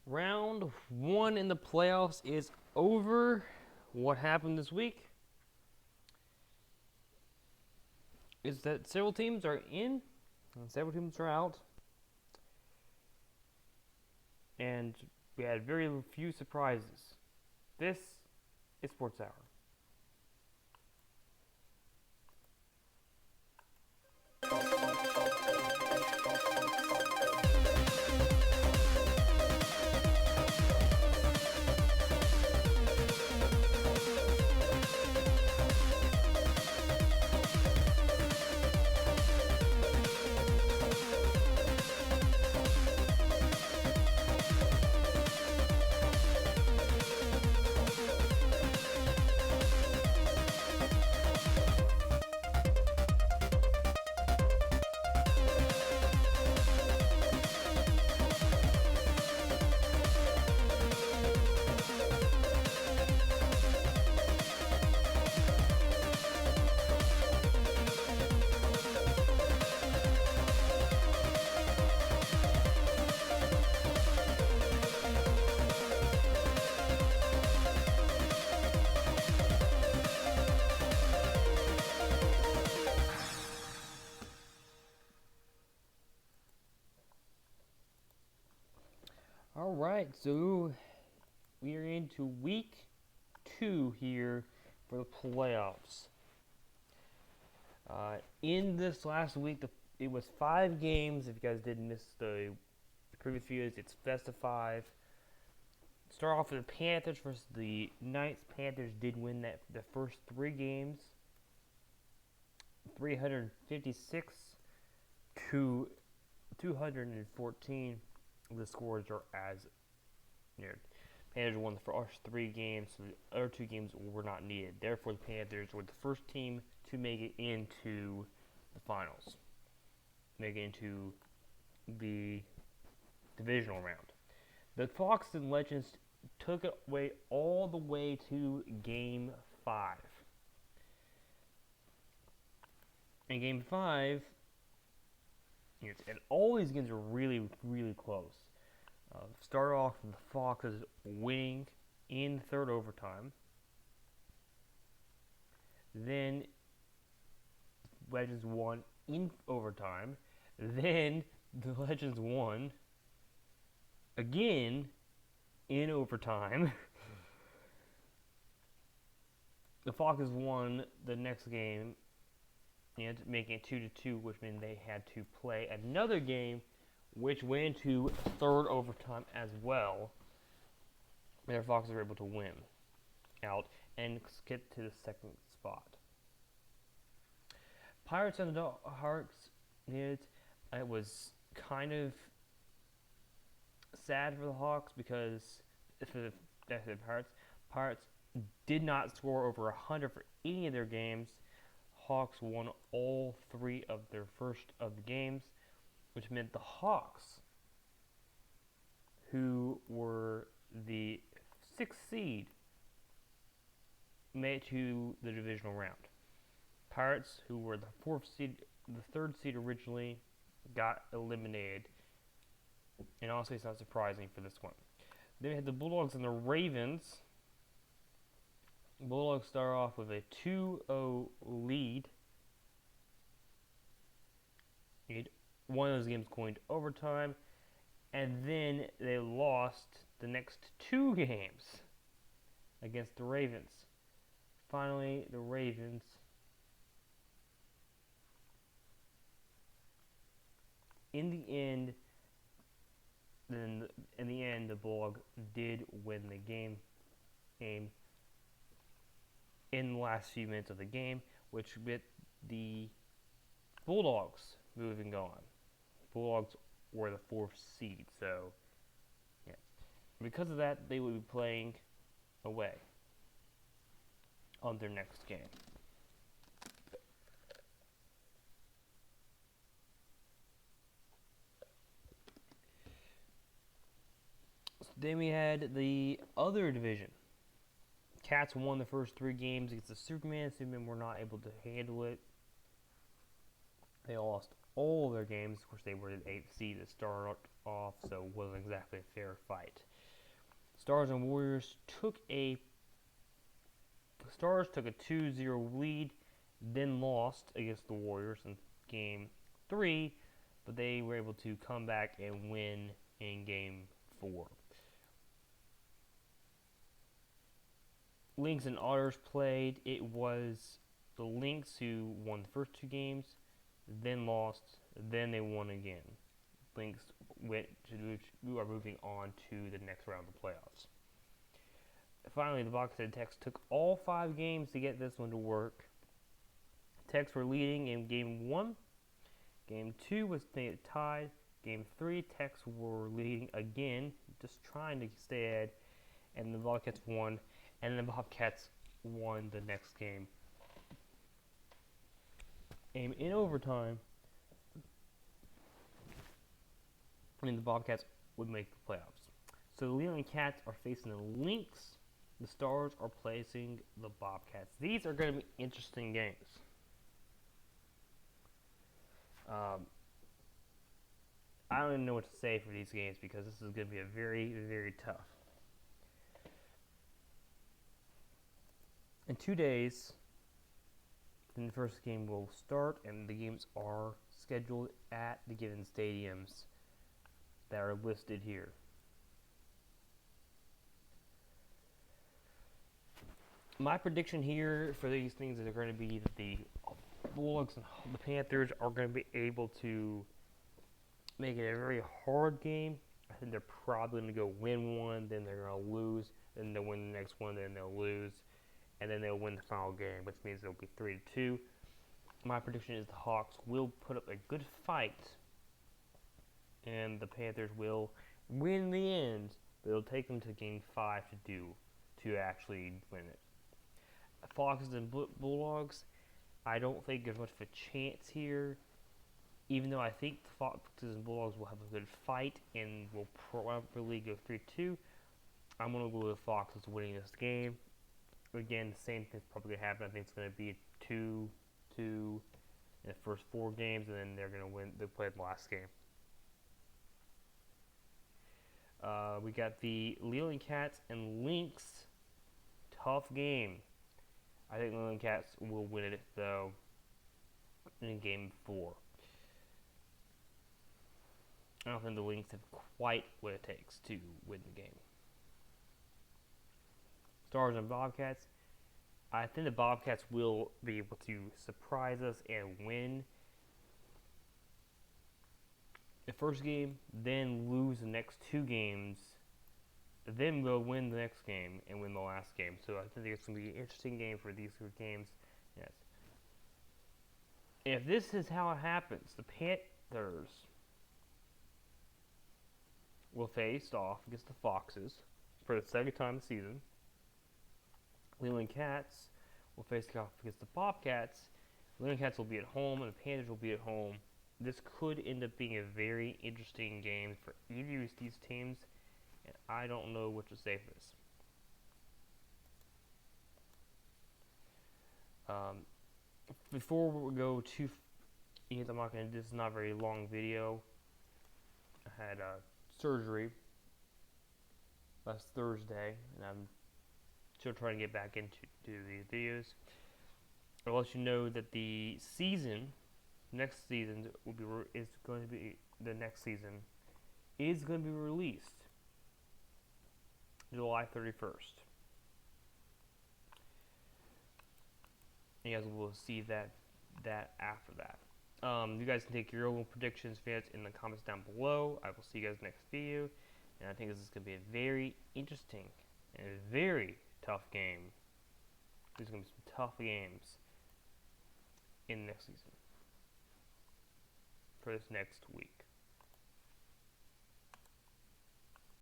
Round one in the playoffs is over. What happened this week is that several teams are in and several teams are out. And we had very few surprises. This is Sports Hour. Alright, so we are into week 2 here for the playoffs. In this last week, it was 5 games. If you guys didn't miss the previous videos, it's best of 5. Start off with the Panthers versus the Knights. Panthers did win the first 3 games, 356 to 214. The scores are as near. Panthers won the first 3 games, so the other 2 games were not needed. Therefore, the Panthers were the first team to make it into the finals, make it into the divisional round. The Fox and Legends took it away all the way to Game 5. In Game 5, and all these games are really, really close. Start off with the Foxes winning in third overtime. Then Legends won in overtime. Then the Legends won again in overtime. The Foxes won the next game and making it 2-2, which meant they had to play another game, which went into third overtime as well. And the Foxes were able to win out and skip to the second spot. Pirates and the Hawks, it was kind of sad for the Hawks because for the Pirates did not score over 100 for any of their games. Hawks won all 3 of their first of the games, which meant the Hawks, who were the 6th seed, made it to the divisional round. Pirates, who were the 3rd seed originally, got eliminated. And honestly, it's not surprising for this one. Then we had the Bulldogs and the Ravens. Bulldogs start off with a 2-0 lead. One of those games going to overtime, and then they lost the next 2 games against the Ravens. Finally, the Ravens in the end, the Bulldogs did win the game in the last few minutes of the game, which with the Bulldogs moving on. Bulldogs were the 4th seed, so yeah. Because of that, they will be playing away on their next game. So then we had the other division. Cats won the first 3 games against the Superman. Superman were not able to handle it. They lost all of their games. Of course, they were the 8th seed to start off, so it wasn't exactly a fair fight. Stars and Warriors took a 2-0 lead, then lost against the Warriors in Game 3, but they were able to come back and win in Game 4. Lynx and Otters played. It was the Lynx who won the first 2 games, then lost, then they won again. Lynx are moving on to the next round of the playoffs. Finally, the Bobcats and Tex took all 5 games to get this one to work. Tex were leading in Game 1. Game 2 was tied. Game 3, Tex were leading again, just trying to stay ahead, and the Bobcats won, and the Bobcats won the next game. And in overtime, the Bobcats would make the playoffs. So the Leland Cats are facing the Lynx. The Stars are placing the Bobcats. These are going to be interesting games. I don't even know what to say for these games because this is going to be a very, very tough. In 2 days, then the first game will start, and the games are scheduled at the given stadiums that are listed here. My prediction here for these things is going to be that the Bulldogs and the Panthers are going to be able to make it a very hard game. I think they're probably going to go win one, then they're going to lose, then they'll win the next one, then they'll lose, and then they'll win the final game, which means it'll be 3-2. My prediction is the Hawks will put up a good fight, and the Panthers will win in the end, but it'll take them to Game 5 to actually win it. Foxes and Bulldogs, I don't think there's much of a chance here, even though I think the Foxes and Bulldogs will have a good fight and will probably go 3-2. I'm going to go with the Foxes winning this game. Again, the same thing's probably going to happen. I think it's going to be 2-2 in the first 4 games, and then they're going to win. They'll play the last game. We got the Leland Cats and Lynx. Tough game. I think the Leland Cats will win it, though, in Game 4. I don't think the Lynx have quite what it takes to win the game. Stars and Bobcats. I think the Bobcats will be able to surprise us and win the first game, then lose the next 2 games, then we'll win the next game and win the last game. So I think it's going to be an interesting game for these 2 games. Yes. If this is how it happens, the Panthers will face off against the Foxes for the 2nd time this season. Leland Cats will face off against the Bobcats. Leland Cats will be at home, and the Panthers will be at home. This could end up being a very interesting game for either of these teams, and I don't know what to say for this. Before we go to, I'm not going to. This is not a very long video. I had surgery last Thursday, and I'm still trying to get back into these videos. I'll let you know that the next season is going to be released July 31st. You guys will see that after that. You guys can take your own predictions, fans, in the comments down below. I will see you guys next video, and I think this is going to be a very interesting and a very tough game. There's going to be some tough games in next season for this next week.